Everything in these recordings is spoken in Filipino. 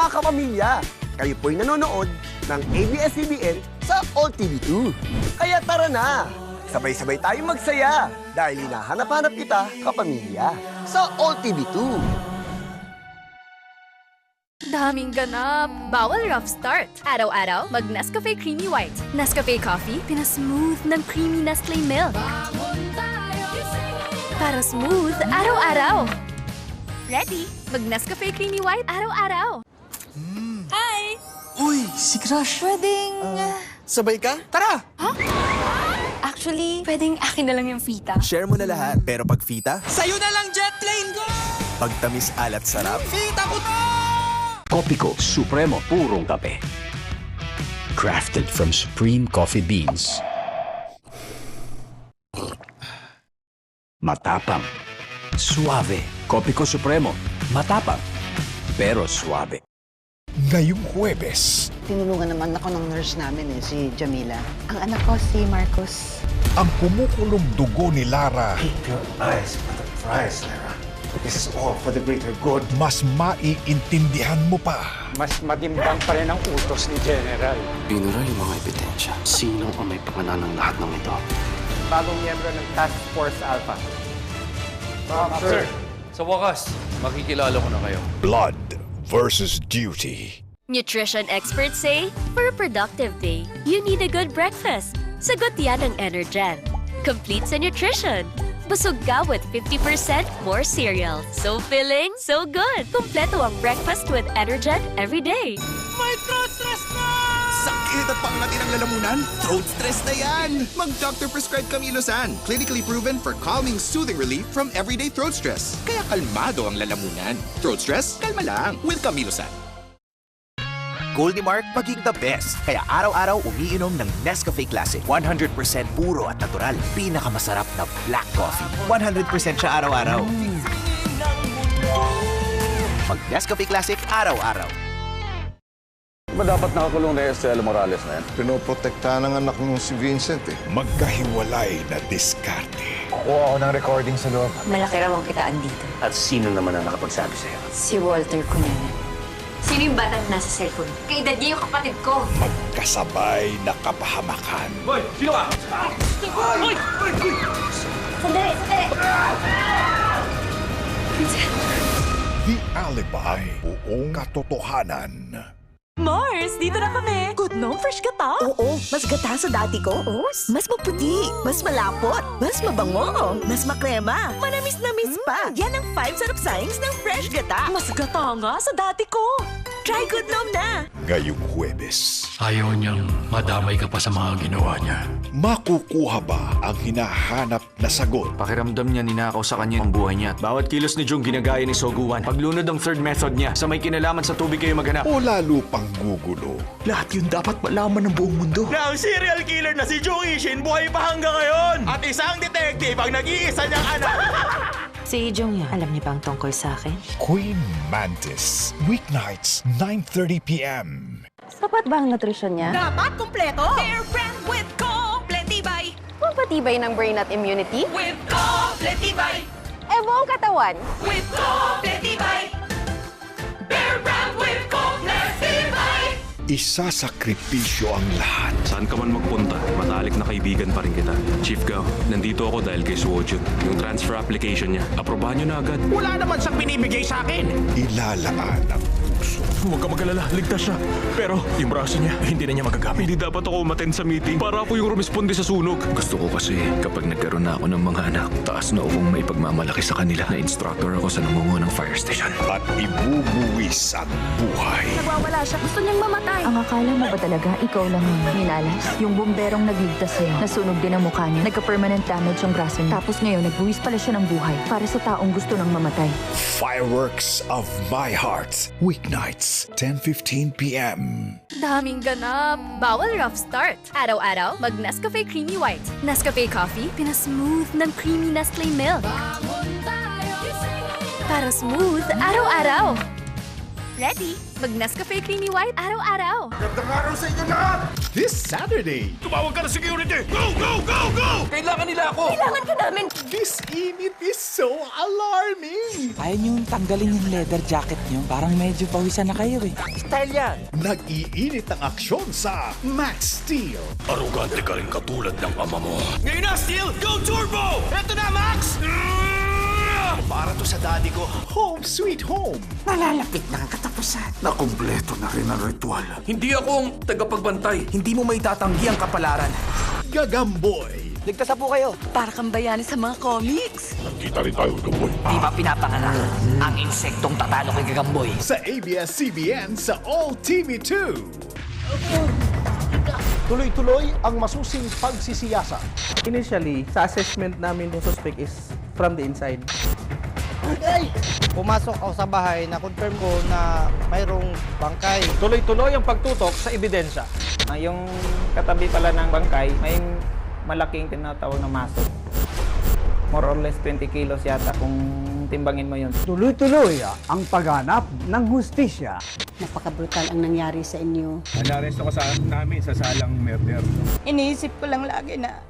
mga kapamilya. Kayo po'y nanonood ng ABS-CBN sa AllTV2. Kaya tara na! Sabay-sabay tayong magsaya dahil hinahanap-hanap kita, kapamilya, sa AllTV2. Daming ganap. Bawal rough start. Araw-araw, mag Nescafe Creamy White. Nescafe Coffee, pinasmooth ng creamy Nestle milk. Para smooth, araw-araw. Ready? Mag Nescafe Creamy White, araw-araw. Hi! Uy, si Crush. Pwedeng... Sabay ka? Tara! Actually, pwedeng akin na lang yung fita. Share mo na lahat, pero pag fita, Sa'yo na lang, jet plane ko! pagtamis alat sarap, Fita ko to! Kopiko Supremo Purong Kape. Crafted from supreme coffee beans. Matapang. Suave. Kopiko Supremo. Matapang. Pero suave. Ngayong Huwebes, Tinulungan naman ako ng nurse namin si Jamila. Ang anak ko si Marcos. ang kumukulong dugo ni Lara Your eyes for the prize, Lara. This is all for the greater good. mas maiintindihan mo pa. Mas matimbang pa rin ang utos ni General. Binura yung mga ebidensya. Sinong ang may pangalan ng lahat ng ito? Bagong miyembro ng Task Force Alpha. Sir, sa wakas, makikilala ko na kayo. Blood versus duty. Nutrition experts say, for a productive day, you need a good breakfast. Sagot yan ng Energen. Complete sa nutrition. Busog ka with 50% more cereal. So filling, so good. Kompleto ang breakfast with Energen every day. sakit at panglatin ang lalamunan, throat stress na yan! Mag-doctor prescribed Camilosan. Clinically proven for calming, soothing relief from everyday throat stress. Kaya kalmado ang lalamunan. Throat stress, kalma lang with Camilosan. Goldie Mark, maging the best. Kaya araw-araw umiinom ng Nescafe Classic. 100% puro at natural. Pinakamasarap na black coffee. 100% siya araw-araw. Mag Nescafe Classic araw-araw. Ba dapat nakakulong na Estela Morales na yan? Pinoprotektahan ng anak mo si Vincent eh. Magkahiwalay na diskarte. Kuha ako ng recording sa loob. Malaki raw ang kitaan dito. At sino naman ang nakapagsabi sa'yo? Si Walter Cunene. Sino yung batang nasa cellphone? Kay Dad niya yung kapatid ko. Magkasabay na kapahamakan. Sandali! The Alibi. Buong katotohanan. Mars, dito na kami. Good no, fresh ka ta? Oo, mas gata sa dati ko. Mas maputi, mas malapot, mas mabango, mas makrema, manamis-namis pa. Yan ang 5 sarap sayings ng Fresh Gata. Mas gata nga sa dati ko. Try Good Nom na! Ngayong Huwebes, Ayaw niyang madamay ka pa sa mga ginawa niya. makukuha ba ang hinahanap na sagot? Pakiramdam niya ninakaw sa kanya ang buhay niya. Bawat kilos ni Jung ginagaya ni Soguwan. Paglunod ang third method niya, sa may kinalaman sa tubig kayo maghanap. O lalo pang gugulo? Lahat yun dapat malaman ng buong mundo. Na ang serial killer na si Jung Ishin buhay pa hanggang ngayon! At isang detective ang nag-iisa niyang anak! Si Jong yan. Alam niyo bang tungkol sa akin? Queen Mantis. Weeknights, 9:30 p.m. Sapat ba ang nutrisyon niya? Dapat kumpleto! Bear Brand with Kompletibay! Pampatibay ng brain at immunity. With Kompletibay! Evo ang katawan. With Kompletibay! Bear Brand with Kompletibay! Isasakripisyo ang lahat. Saan ka man magpunta, matalik na kaibigan pa rin kita. Chief Gao, nandito ako dahil kay Suojun. Yung transfer application niya, aprobahan niyo na agad. Wala naman siyang binibigay sa akin. Ilalaan ang puso. Huwag ka mag-alala, ligtas siya. Pero yung braso niya, hindi na niya magagamit. Hindi dapat ako umattend sa meeting para ako yung rumisponde sa sunog. Gusto ko kasi kapag nagkaroon na ako ng mga anak, taas na akong may pagmamalaki sa kanila na instructor ako sa namungo ng fire station. At ibubuwis ang buhay. Nagwawala siya. Gusto niyang mamatay. Ang akala mo ba talaga ikaw lang yung minalas? Yung bomberong nagligtas sa'yo, nasunog din ang mukha niya, nagka-permanent damage ang braso niya. Tapos ngayon, nagbuwis pala siya ng buhay para sa taong gusto nang mamatay. Fireworks of My Heart. Weeknights, 10:15 p.m. Daming ganap. Bawal rough start. Araw-araw, mag Nescafe Creamy White. Nescafe Coffee, pinasmooth ng creamy Nestle milk. Para smooth, araw-araw. Ready? Mag Nescafe Creamy White, araw-araw. This Saturday, Tumawag ka na security! Go, go, go, go! Kailangan nila ako! Kailangan ka namin! This init is so alarming! Ayaw niyong tanggalin yung leather jacket niyo. Parang medyo pawisan na kayo eh. Style yan. Nag-iinit ang aksyon sa Max Steel. Arugante ka rin katulad ng ama mo. Ngayon na, Steel! Go Turbo! Eto na, Max! Para to sa daddy ko. Home Sweet Home. Malalapit na ang katapusan. Nakumpleto na rin ang ritual. Hindi ako ang tagapagbantay. Hindi mo may tatanggi ang kapalaran. Gagamboy. Ligtas na po kayo. Para kang bayani sa mga comics. Kita rin tayo, Gagamboy. Di ba pinapanganak ang insektong tatalo kay Gagamboy? Sa ABS-CBN sa All TV2. Tuloy-tuloy ang masusing pagsisiyasa. Initially, sa assessment namin ng suspect is from the inside. Pumasok ako sa bahay na confirm ko na mayroong bangkay. Tuloy-tuloy ang pagtutok sa ebidensya. Yung katabi pala ng bangkay, may malaking tinatawag na maso. More or less 20 kilos yata kung timbangin mo yun. Tuloy-tuloy ang paghanap ng hustisya. Napaka-brutal ang nangyari sa inyo. Nag-arrest ako sa namin sa salang murder. Iniisip ko lang lagi na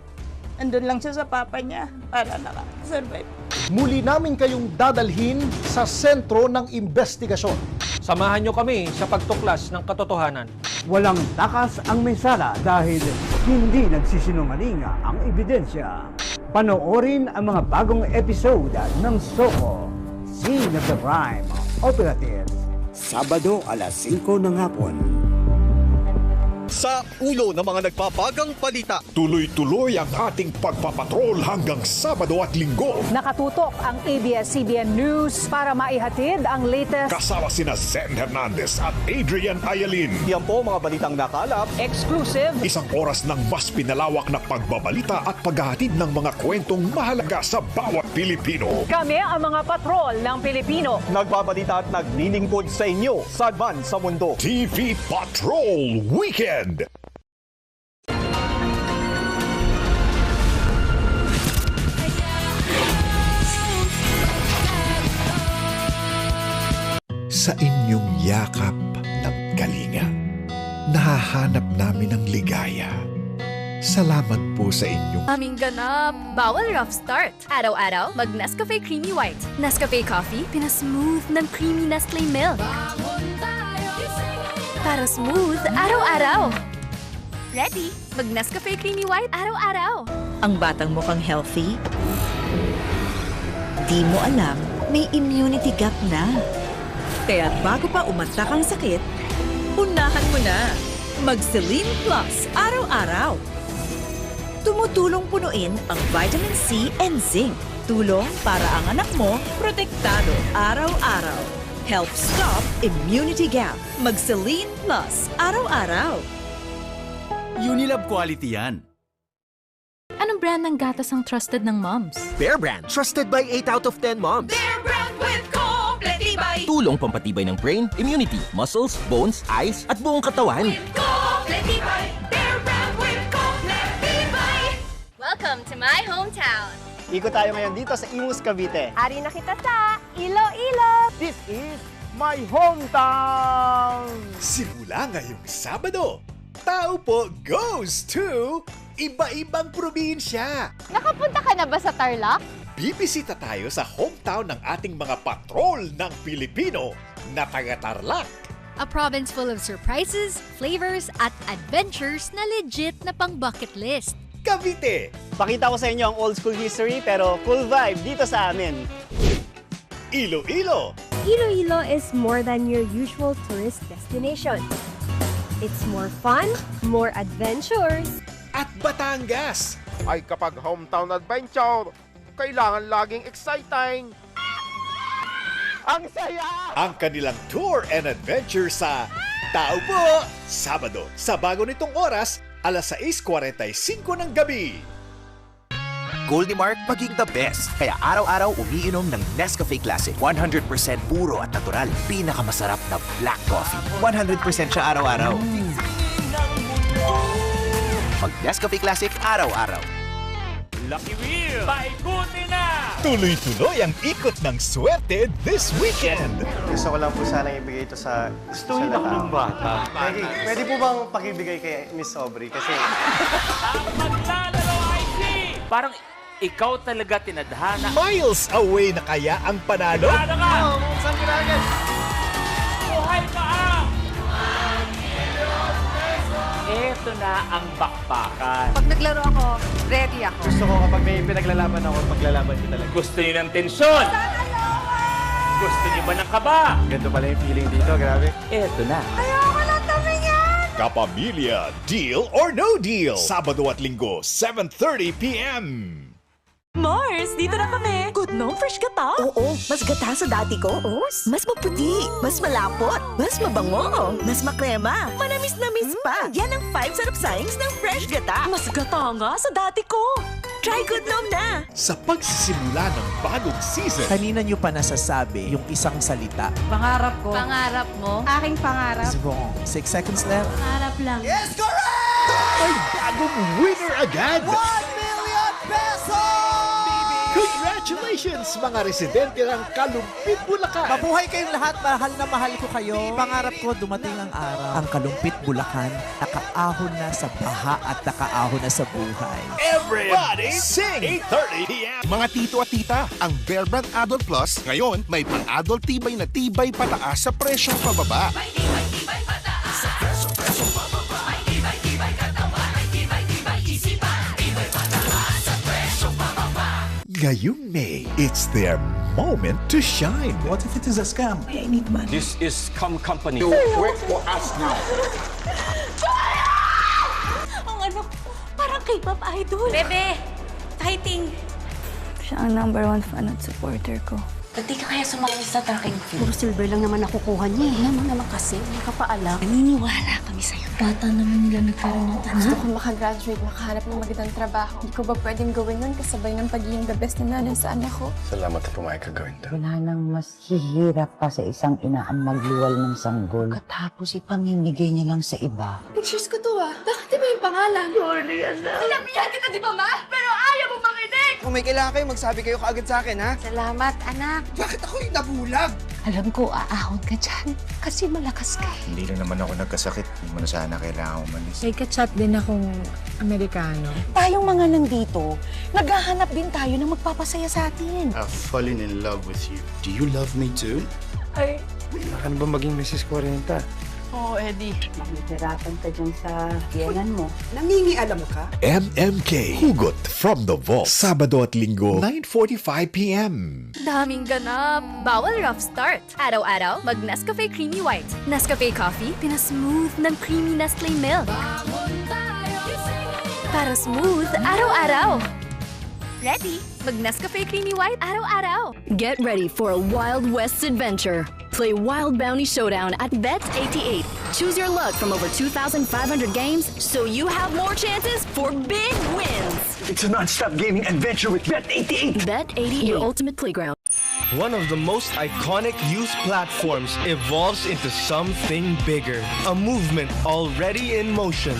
andun lang siya sa papa niya para naka-survive. Muli namin kayong dadalhin sa sentro ng investigasyon. Samahan nyo kami sa pagtuklas ng katotohanan. Walang takas ang mesala dahil hindi nagsisinungaling ang ebidensya. Panoorin ang mga bagong episode ng Soko, Scene of the Crime Operative. Sabado alas 5 ng hapon. Sa ulo ng mga nagpapagang balita. Tuloy-tuloy ang ating pagpapatrol hanggang Sabado at Linggo. Nakatutok ang ABS-CBN News para maihatid ang latest Kasama sina Zen Hernandez at Adrian Ayalin. Yan po mga balitang nakalap. exclusive Isang oras ng mas pinalawak na pagbabalita at paghahatid ng mga kwentong mahalaga sa bawat Pilipino. Kami ang mga patrol ng Pilipino. Nagbabalita at naglilingkod sa inyo sagban sa mundo. TV Patrol Weekend. Sa inyong yakap ng kalinga, nahahanap namin ang ligaya. Salamat po sa inyong Aming ganap. Bawal rough start. Araw-araw, mag Nescafe Creamy White. Nescafe Coffee, pinasmooth ng creamy Nestle milk. Para smooth, araw-araw. Ready? Mag Nescafe Creamy White, araw-araw. Ang batang mukhang healthy? Di mo alam, may immunity gap na. Kaya bago pa umatak ang sakit, unahan mo na. Mag-Celine Plus araw-araw. Tumutulong punuin ang vitamin C and zinc. Tulong para ang anak mo protektado araw-araw. Help stop immunity gap. Mag-Celine Plus araw-araw. Unilab quality yan. Anong brand ng gatas ang trusted ng moms? Bear Brand, trusted by 8 out of 10 moms. Tulong pampatibay ng brain, immunity, muscles, bones, eyes, at buong katawan. Welcome to my hometown. Ikot tayo ngayon dito sa Imus, Cavite. Ari na kita sa Iloilo. This is my hometown! Simula ngayong Sabado, Tao Po goes to iba-ibang probinsya. Nakapunta ka na ba sa Tarlac? Bibisita tayo sa hometown ng ating mga patrol ng Pilipino na taga-Tarlac. A province full of surprises, flavors, at adventures na legit na pang bucket list. Cavite, Pakita ko sa inyo ang old school history pero full vibe dito sa amin. Iloilo, Iloilo is more than your usual tourist destination. It's more fun, more adventures. at Batangas. Ay kapag hometown adventure, kailangan laging exciting. Ang saya! Ang kanilang tour and adventure sa Tao Po, Sabado, sa bago nitong oras, alas 6:45 ng gabi. Goldie Mark maging the best. Kaya araw-araw umiinom ng Nescafe Classic. 100% puro at natural. Pinakamasarap na black coffee. 100% siya araw-araw. Mag Nescafe Classic araw-araw. Lucky Wheel! Paikutin na! Tuloy-tuloy ang ikot ng swerte this weekend. Gusto ko lang po sana ibigay ito sa... Gustuhin ako ng bata. Pwede po bang pakibigay kay Miss Aubrey? Kasi... Ang maglalaro ay si... Parang ikaw talaga tinadhana. Miles away na kaya ang panalo? Ano ka? Buhay ka ah! Eto na ang bakbakan. Pag naglaro ako, ready ako. Gusto ko kapag may pinaglalaban ako, paglalaban ko talaga. Gusto niyo ng tensyon? Gusto niyo ba ng kaba? Ganito pala yung feeling dito, grabe. Eto na. Ayoko na tumingin! Kapamilya, Deal or No Deal? Sabado at Linggo, 7:30 p.m. Mars, dito na kami. Good no, fresh gata? Oo, mas gata sa dati ko. Mas maputi, mas malapot, mas mabango, mas makrema, manamis-namis pa. Yan ang 5 sarap sayings ng fresh gata. Mas gata nga sa dati ko. Try Good Nom na. Sa pagsisimula ng bagong season, Kanina nyo pa nasasabi yung isang salita. Pangarap ko. Pangarap mo? Aking pangarap. It's wrong. 6 seconds left. Pangarap lang. Yes, correct! ay bagong winner agad! 1 million pesos! Congratulations mga residente ng Kalumpit, Bulacan! Mabuhay kayong lahat, mahal ko kayo. Pangarap ko dumating ang araw. Ang Kalumpit, Bulacan, nakaahon na sa baha at nakaahon na sa buhay. Everybody sing! 8:30 p.m. Mga tito at tita, ang Bear Brand Adult Plus ngayon may pang-adult tibay na tibay pataas sa presyong pababa. Tibay pataas sa presyo pababa. Tibay katawan. Tibay isipan. Tibay pataas sa presyo pababa. Ngayong May, it's their moment to shine. What if it is a scam? I need money. This is Come Company. Work for us now. Ang anak ko, parang K-pop idol. Bebe! Fighting! Siya ang #1 fan at supporter ko. Ba't di ka kaya sumali sa tracking field? Puro silver lang naman nakukuha niya. Alam mo naman kasi, hindi ka pa alam. Naniniwala kami sa'yo. Bata naman nila nagkaroon ng anak. Gusto ko makagraduate, makahanap ng magandang trabaho. Hindi ko ba pwedeng gawin nun kasabay ng pagiging the best na nanay sa anak ko? Salamat na pumayag ka gawin to. Wala nang mas hihirap pa sa isang ina ang magluwal ng sanggol. Katapos ipamimigay niya lang sa iba. Pictures ko to ah. Bakit iba yung pangalan? Sorry, anak. Sinabihan kita di ba, ma? Pero ayaw mo makinig! Kung may kailangan kayo, magsabi kayo kaagad sa akin, ha? Salamat, anak. Bakit ako yung nabulag? Alam ko, aahon ka dyan. Kasi malakas ka. Hindi lang naman ako nagkasakit. Hindi mo na sana kailangan umalis. May kachat din akong Amerikano. Tayong mga nandito, naghahanap din tayo ng magpapasaya sa atin. I've fallen in love with you. Do you love me too? Ay, ano ba maging Mrs. 40? Oo, Eddie. Mahihirapan ka dyan sa tiyanan mo. Nangingialam ka? MMK, Hugot from the Vault. Sabado at Linggo, 9:45 p.m. Daming ganap. Bawal rough start. Araw-araw, mag Nescafe Creamy White. Nescafe Coffee, pinasmooth ng creamy Nestle milk. Para smooth, araw-araw. Ready? Mag Nescafe Creamy White araw-araw. Get ready for a Wild West adventure. Play Wild Bounty Showdown at Bet88. Choose your luck from over 2,500 games so you have more chances for big wins. It's a non-stop gaming adventure with Bet88. Bet88, your ultimate playground. One of the most iconic youth platforms evolves into something bigger. A movement already in motion.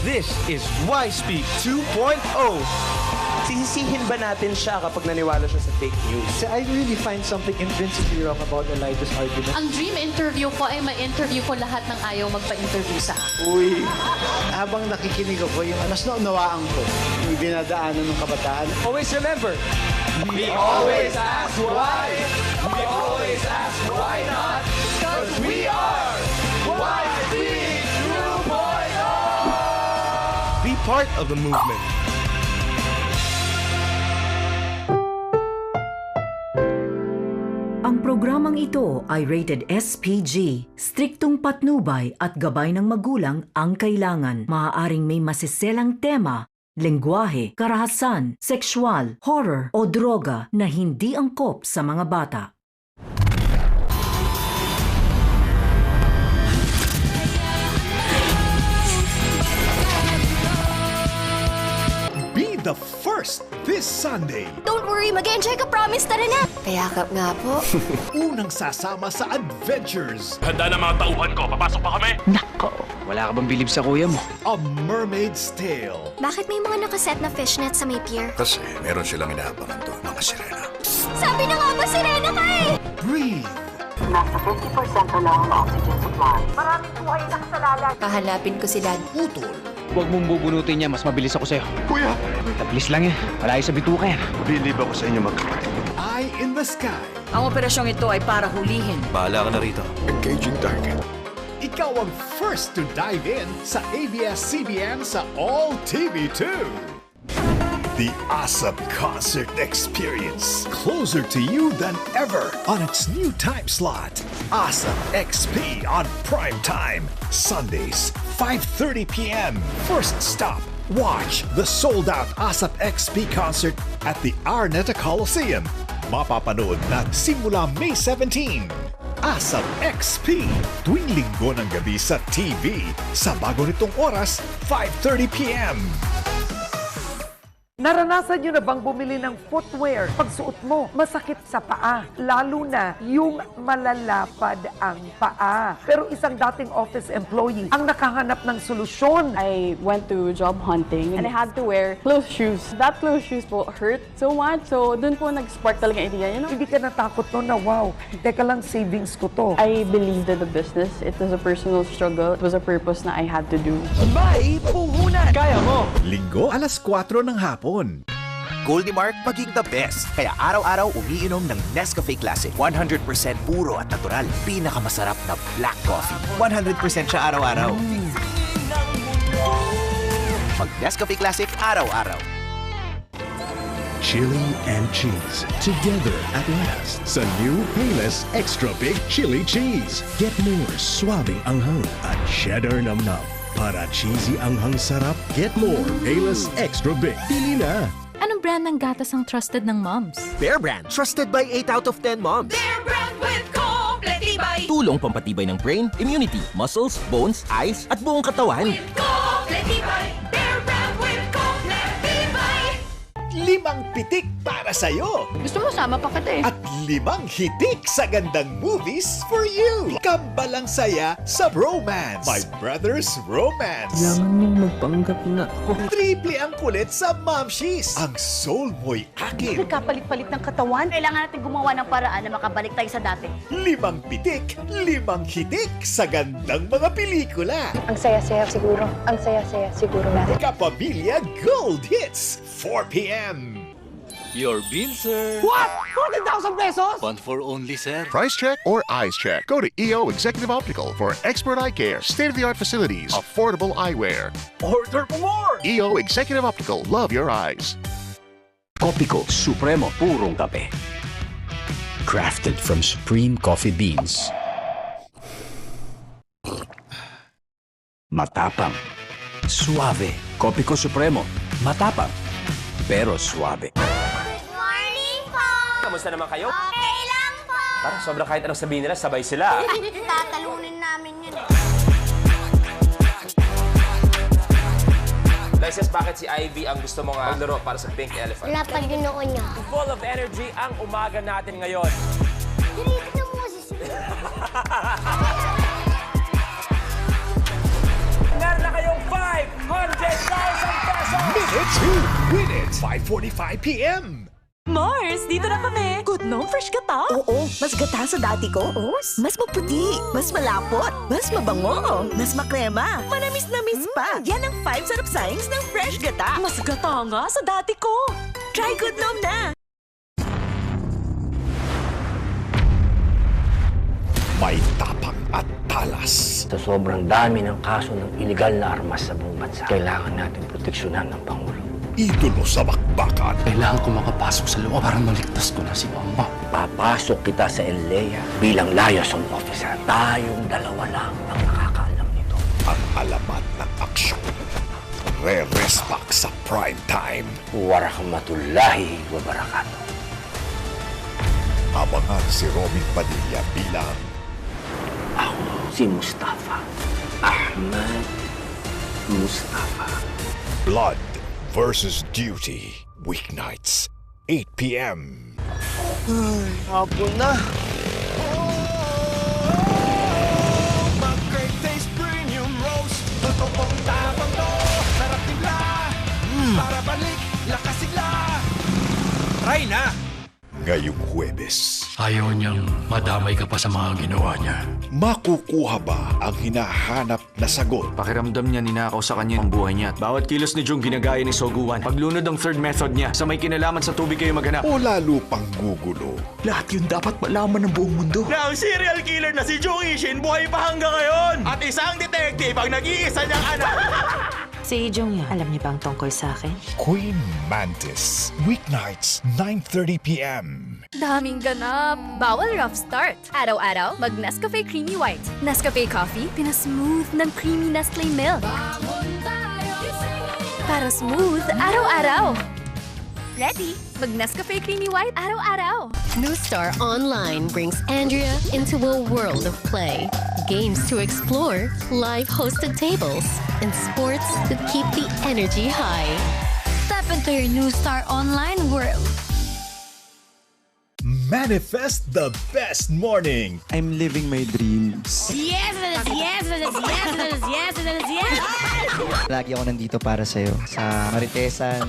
This is YSpeak 2.0. Sisisihin ba natin siya kapag naniwala siya sa fake news? I really find something intrinsically wrong about Elijah's argument. Ang dream interview ko ay ma-interview ko lahat ng ayaw magpa-interview sa akin. Uy, habang nakikinig ako, yung mas naunawaan ko, yung dinadaanan ng kabataan. Always remember, we always ask why. We always ask why not. Because we are YSpeak 2.0. Be part of the movement. Ang programang ito ay rated SPG. Striktong patnubay at gabay ng magulang ang kailangan. Maaaring may masiselang tema, lengguwahe, karahasan, sexual, horror o droga na hindi angkop sa mga bata. Be the first this Sunday. Don't worry, mag-enjoy ka, promise, tara na! Kayakap nga po. Unang sasama sa adventures. Handa na mga tauhan ko. Papasok pa kami. Wala ka bang bilib sa kuya mo? A Mermaid's Tale. Bakit may mga nakaset na fishnet sa may pier? Kasi meron silang inaabangan doon, mga sirena. Sabi na nga ba, sirena ka eh! Breathe. Nasa 50% na lang ang oxygen supply. Maraming buhay na kasalalay. Kahanapin ko sila. Utol. Huwag mong bubunutin niya, mas mabilis ako sa'yo. Kuya! Mabilis lang yan. Malayo sa bituka yan. Believe ako sa inyo magkapatid. Eye in the Sky. Ang operasyong ito ay para hulihin. Bahala ka na rito. Engaging target. Ikaw ang first to dive in sa ABS-CBN sa All TV2. The awesome concert experience, closer to you than ever on its new time slot. Awesome XP on prime time, Sundays, 5:30 p.m. First stop, watch the sold-out ASAP XP concert at the Araneta Coliseum. Mapapanood na simula May 17. ASAP XP, tuwing linggo ng gabi sa TV. Sa bago nitong oras, 5:30 p.m. Naranasan nyo na bang bumili ng footwear? Pagsuot mo, masakit sa paa. Lalo na yung malalapad ang paa. Pero isang dating office employee ang nakahanap ng solusyon. I went to job hunting and I had to wear closed shoes. That closed shoes po hurt so much. So dun po nag-spark talaga idea. You know? Hindi ka natakot no na wow, teka lang savings ko to. I believed in the business. It was a personal struggle. It was a purpose na I had to do. May puhunan! Kaya mo! Linggo, alas 4 ng hapon. Goldie Mark maging the best. Kaya araw-araw umiinom ng Nescafe Classic. 100% puro at natural. Pinakamasarap na black coffee. 100% siya araw-araw. Mag Nescafe Classic araw-araw. Chili and cheese together at last sa new Payless Extra Big Chili Cheese. Get more suabing anghang at cheddar namnam. Para cheesy anghang sarap, get more Payless Extra Big. Pili na! Anong brand ng gatas ang trusted ng moms? Bear Brand, trusted by 8 out of 10 moms. Bear Brand with Completibay! Tulong pampatibay ng brain, immunity, muscles, bones, eyes, at buong katawan. Completibay! Bear Brand with Completibay! 5 pitik para sa'yo. Gusto mo sama pa kita eh. At 5 hitik sa gandang movies for you. Kambalang saya sa Bromance. My Brother's Romance. Kailangan niyong magpanggap na ako. Triple ang kulit sa Mamshies. Ang soul mo'y akin. Nagkapalit-palit ng katawan. Kailangan natin gumawa ng paraan na makabalik tayo sa dati. 5 pitik, 5 hitik sa gandang mga pelikula. Ang saya-saya siguro. Ang saya-saya siguro natin. Kapamilya Gold Hits, 4 p.m. Your bill, sir. What? 40,000 pesos? One for only, sir. Price check or eyes check? Go to EO Executive Optical for expert eye care, state-of-the-art facilities, affordable eyewear. Order more! EO Executive Optical, love your eyes. Copico Supremo Purong Kape. Crafted from supreme coffee beans. Matapang. Suave. Copico Supremo. Matapang. Pero suave. Kamusta naman kayo? Okay lang po! Parang sobrang kahit anong sabihin nila, sabay sila. Tatalunin namin yun. License, bakit si Ivy ang gusto mong maglaro para sa Pink Elephant? Napag yun ako niya. Full of energy ang umaga natin ngayon. Direct na mo si Meron na kayong 500,000 pesos! Minute to win it! 5:45 p.m. Mars, dito na kami. Good no, fresh gata? Oo, mas gata sa dati ko. Mas maputi, mas malapot, mas mabango, mas makrema, manamis na miss pa. Yan ang 5 sarap signs ng fresh gata. Mas gata nga sa dati ko. Try Good Nom na. May tapang at talas. Sa sobrang dami ng kaso ng iligal na armas sa buong bansa, kailangan natin proteksyonan ng Pangulo. Idolo sa bakbakan. Kailangan ko makapasok sa loob para maligtas ko na si Mama. Papasok kita sa Enlea bilang liaison officer. Tayong dalawa lang ang nakakaalam nito. Ang alamat ng aksyon. Re-respak sa prime time. Warahmatullahi wabarakatuh. Abangan si Robin Padilla bilang Ako si Mustafa. Ahmad Mustafa. Blood versus Duty. Weeknights, 8 p.m. Ay, hapon na. Mag-Great Taste Premium Roast. Totoong tapang to. Sarap nila. Para balik, lakas sila. Try na! ngayong Huwebes. Ayaw niyang madamay ka pa sa mga ginawa niya. Makukuha ba ang hinahanap na sagot? Pakiramdam niya ninakaw sa kanya ang buhay niya. Bawat kilos ni Jung ginagaya ni Soguwan. Paglunod ang third method niya, sa may kinalaman sa tubig kayo maghanap. O lalo pang gugulo? Lahat yun dapat malaman ng buong mundo. Na ang serial killer na si Jung Ishin buhay pa hanggang ngayon! At isang detective ang nag-iisa niyang anak! Si Jung yun, alam niyo bang tungkol sa akin? Queen Mantis, weeknights, 9:30 p.m. Daming ganap. Bawal rough start. Araw-araw, mag Nescafe Creamy White. Nescafe Coffee, pinasmooth ng creamy Nestle milk. Para smooth, araw-araw. Ready? Mag Nescafe Creamy White, araw-araw. New Star Online brings Andrea into a world of play. Games to explore, live hosted tables, and sports that keep the energy high. Step into your New Star Online world. Manifest the best morning. I'm living my dreams. Yes, yes, yes, yes, yes, yes, yes, yes. Lagi ako nandito para sa'yo, sa Maritesan.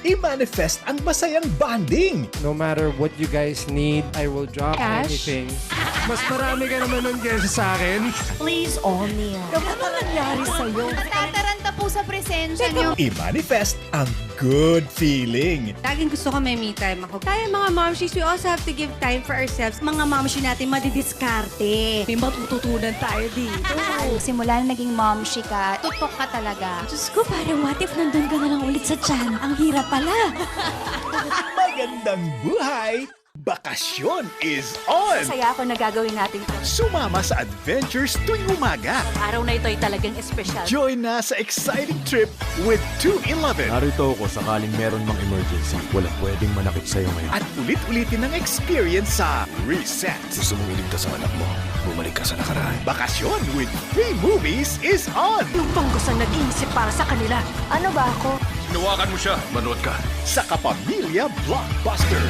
I-manifest ang masayang bonding. No matter what you guys need, I will drop anything. Mas marami ka naman nun kaysa sa akin. Please, Omnia. Ano nangyari sa'yo? Tataranta po sa presensya niyo. I-manifest ang good feeling. Laging gusto ko may me time ako. Tayo mga momshies, we also have to give time for ourselves. Mga momshies natin madidiskarte. May matututunan tayo dito. Simula na naging momshi ka, tutok ka talaga. Diyos ko, parang what if nandun ka na lang ulit sa tiyan? Ang hirap pala. Magandang buhay! Bakasyon is on! Saya ako na gagawin natin ito. Sumama sa adventures tuwing umaga. Araw na ito ay talagang espesyal. Join na sa exciting trip with 211. Narito ako sakaling meron mang emergency. Walang pwedeng manakit sa'yo ngayon. At ulit-ulitin ang experience sa Reset. Gusto mong iligtas ang anak mo. Bumalik ka sa nakaraan. Bakasyon with 3 movies is on! Yung panggusan nag-iisip para sa kanila. Ano ba ako? Hinawakan mo siya. Manood ka. Sa Kapamilya Blockbuster.